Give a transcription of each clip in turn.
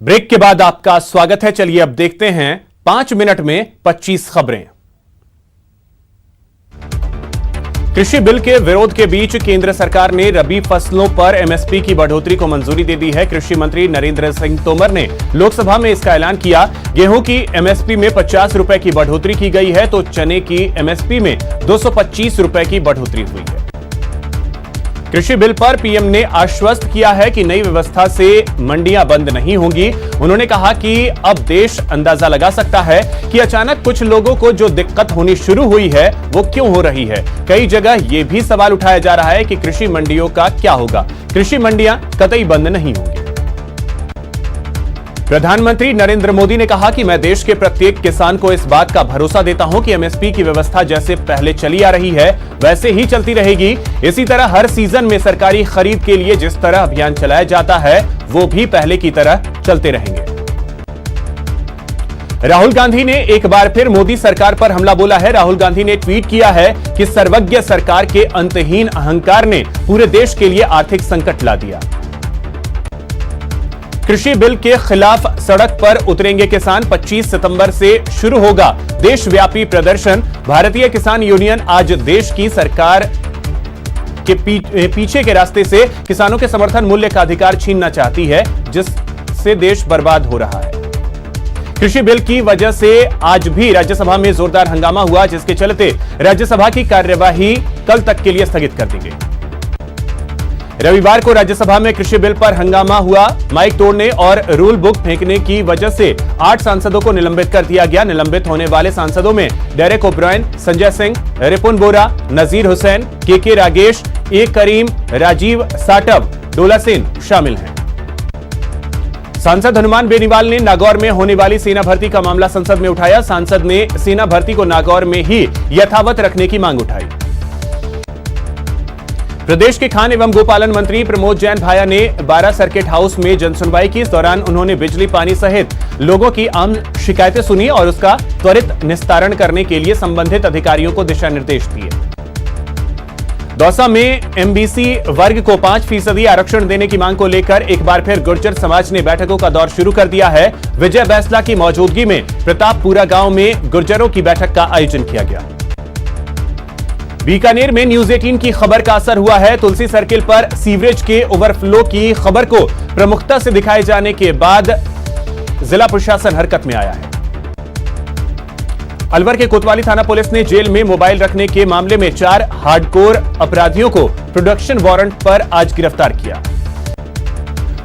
Break के बाद आपका स्वागत है। चलिए अब देखते हैं 5 मिनट में 25 खबरें। कृषि बिल के विरोध के बीच केंद्र सरकार ने रबी फसलों पर एमएसपी की बढ़ोतरी को मंजूरी दे दी है। कृषि मंत्री नरेंद्र सिंह तोमर ने लोकसभा में इसका ऐलान किया। गेहूं की एमएसपी में 50 रुपए की बढ़ोतरी की गई है तो चने की एमएसपी में 225 रुपए की बढ़ोतरी हुई है। कृषि बिल पर पीएम ने आश्वस्त किया है कि नई व्यवस्था से मंडियां बंद नहीं होंगी। उन्होंने कहा कि अब देश अंदाजा लगा सकता है कि अचानक कुछ लोगों को जो दिक्कत होनी शुरू हुई है वो क्यों हो रही है। कई जगह यह भी सवाल उठाया जा रहा है कि कृषि मंडियों का क्या होगा। कृषि मंडियां कतई बंद नहीं होंगी। प्रधानमंत्री नरेंद्र मोदी ने कहा कि मैं देश के प्रत्येक किसान को इस बात का भरोसा देता हूं कि एमएसपी की व्यवस्था जैसे पहले चली आ रही है वैसे ही चलती रहेगी। इसी तरह हर सीजन में सरकारी खरीद के लिए जिस तरह अभियान चलाया जाता है वो भी पहले की तरह चलते रहेंगे। राहुल गांधी ने एक बार फिर मोदी सरकार पर हमला बोला है। राहुल गांधी ने ट्वीट किया है कि सर्वज्ञ सरकार के अंतहीन अहंकार ने पूरे देश के लिए आर्थिक संकट ला दिया। कृषि बिल के खिलाफ सड़क पर उतरेंगे किसान। 25 सितंबर से शुरू होगा देशव्यापी प्रदर्शन। भारतीय किसान यूनियन आज देश की सरकार के पीछे के रास्ते से किसानों के समर्थन मूल्य का अधिकार छीनना चाहती है जिससे देश बर्बाद हो रहा है। कृषि बिल की वजह से आज भी राज्यसभा में जोरदार हंगामा हुआ जिसके चलते राज्यसभा की कार्यवाही कल तक के लिए स्थगित कर दी गई। रविवार को राज्यसभा में कृषि बिल पर हंगामा हुआ। माइक तोड़ने और रूल बुक फेंकने की वजह से 8 सांसदों को निलंबित कर दिया गया। निलंबित होने वाले सांसदों में डेरेक ओब्रायन, संजय सिंह, रिपुन बोरा, नजीर हुसैन, के रागेश, ए करीम, राजीव साटव, डोला सेन शामिल हैं। सांसद हनुमान बेनीवाल ने नागौर में होने वाली सेना भर्ती का मामला संसद में उठाया। सांसद ने सेना भर्ती को नागौर में ही यथावत रखने की मांग उठाई। प्रदेश के खान एवं गोपालन मंत्री प्रमोद जैन भाया ने 12 सर्किट हाउस में जनसुनवाई की। इस दौरान उन्होंने बिजली पानी सहित लोगों की आम शिकायतें सुनी और उसका त्वरित निस्तारण करने के लिए संबंधित अधिकारियों को दिशा निर्देश दिए। दौसा में एमबीसी वर्ग को 5% आरक्षण देने की मांग को लेकर एक बार फिर गुर्जर समाज ने बैठकों का दौर शुरू कर दिया है। विजय बैसला की मौजूदगी में प्रतापपुरा गांव में गुर्जरों की बैठक का आयोजन किया गया। बीकानेर में न्यूज 18 की खबर का असर हुआ है। तुलसी सर्किल पर सीवरेज के ओवरफ्लो की खबर को प्रमुखता से दिखाए जाने के बाद जिला प्रशासन हरकत में आया है। अलवर के कोतवाली थाना पुलिस ने जेल में मोबाइल रखने के मामले में 4 हार्डकोर अपराधियों को प्रोडक्शन वारंट पर आज गिरफ्तार किया।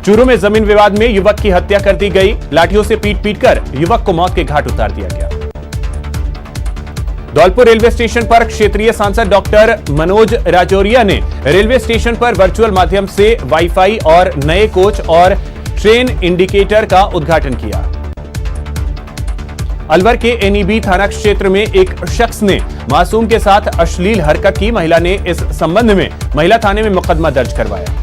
चूरू में जमीन विवाद में युवक की हत्या कर दी गई। लाठियों से पीट कर युवक को मौत के घाट उतार दिया गया। धौलपुर रेलवे स्टेशन पर क्षेत्रीय सांसद डॉक्टर मनोज राजौरिया ने रेलवे स्टेशन पर वर्चुअल माध्यम से वाईफाई और नए कोच और ट्रेन इंडिकेटर का उद्घाटन किया। अलवर के एनईबी थाना क्षेत्र में एक शख्स ने मासूम के साथ अश्लील हरकत की। महिला ने इस संबंध में महिला थाने में मुकदमा दर्ज करवाया।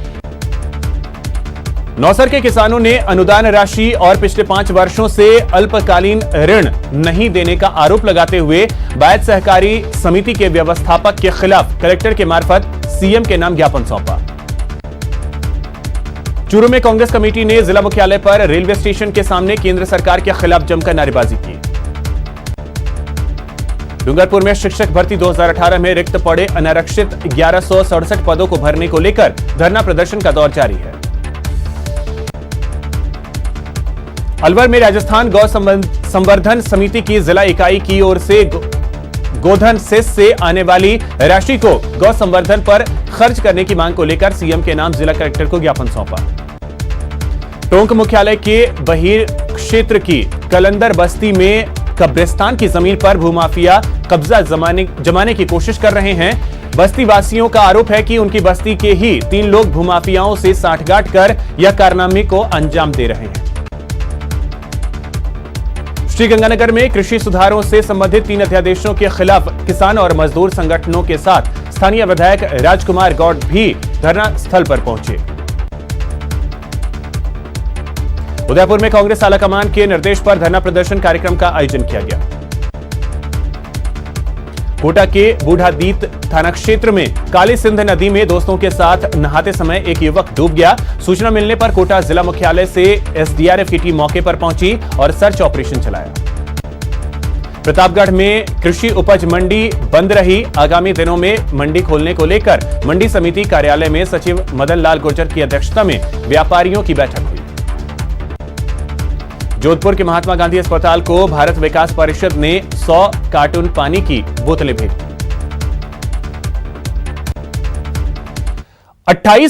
नौसर के किसानों ने अनुदान राशि और पिछले 5 वर्षों से अल्पकालीन ऋण नहीं देने का आरोप लगाते हुए बायत सहकारी समिति के व्यवस्थापक के खिलाफ कलेक्टर के मार्फत सीएम के नाम ज्ञापन सौंपा। चूरू में कांग्रेस कमेटी ने जिला मुख्यालय पर रेलवे स्टेशन के सामने केंद्र सरकार के खिलाफ जमकर नारेबाजी की। डूंगरपुर में शिक्षक भर्ती 2018 में रिक्त पड़े अनारक्षित 1167 पदों को भरने को लेकर धरना प्रदर्शन का दौर जारी है। अलवर में राजस्थान गौ संवर्धन समिति की जिला इकाई की ओर से गोधन सेस से आने वाली राशि को गौ संवर्धन पर खर्च करने की मांग को लेकर सीएम के नाम जिला कलेक्टर को ज्ञापन सौंपा। टोंक मुख्यालय के बहिर क्षेत्र की कलंदर बस्ती में कब्रिस्तान की जमीन पर भूमाफिया कब्जा जमाने की कोशिश कर रहे हैं। बस्ती वासियों का आरोप है कि उनकी बस्ती के ही 3 लोग भूमाफियाओं से साठगांठ कर यह कारनामे को अंजाम दे रहे हैं। श्रीगंगानगर में कृषि सुधारों से संबंधित 3 अध्यादेशों के खिलाफ किसान और मजदूर संगठनों के साथ स्थानीय विधायक राजकुमार गौड़ भी धरना स्थल पर पहुंचे। उदयपुर में कांग्रेस आलाकमान के निर्देश पर धरना प्रदर्शन कार्यक्रम का आयोजन किया गया। कोटा के बूढ़ादीत थाना क्षेत्र में काली सिंध नदी में दोस्तों के साथ नहाते समय एक युवक डूब गया। सूचना मिलने पर कोटा जिला मुख्यालय से एसडीआरएफ की टीम मौके पर पहुंची और सर्च ऑपरेशन चलाया। प्रतापगढ़ में कृषि उपज मंडी बंद रही। आगामी दिनों में मंडी खोलने को लेकर मंडी समिति कार्यालय में सचिव मदन लाल गुर्जर की अध्यक्षता में व्यापारियों की बैठक हुई। जोधपुर के महात्मा गांधी अस्पताल को भारत विकास परिषद ने 100 कार्टून पानी की बोतलें भेज दी। 28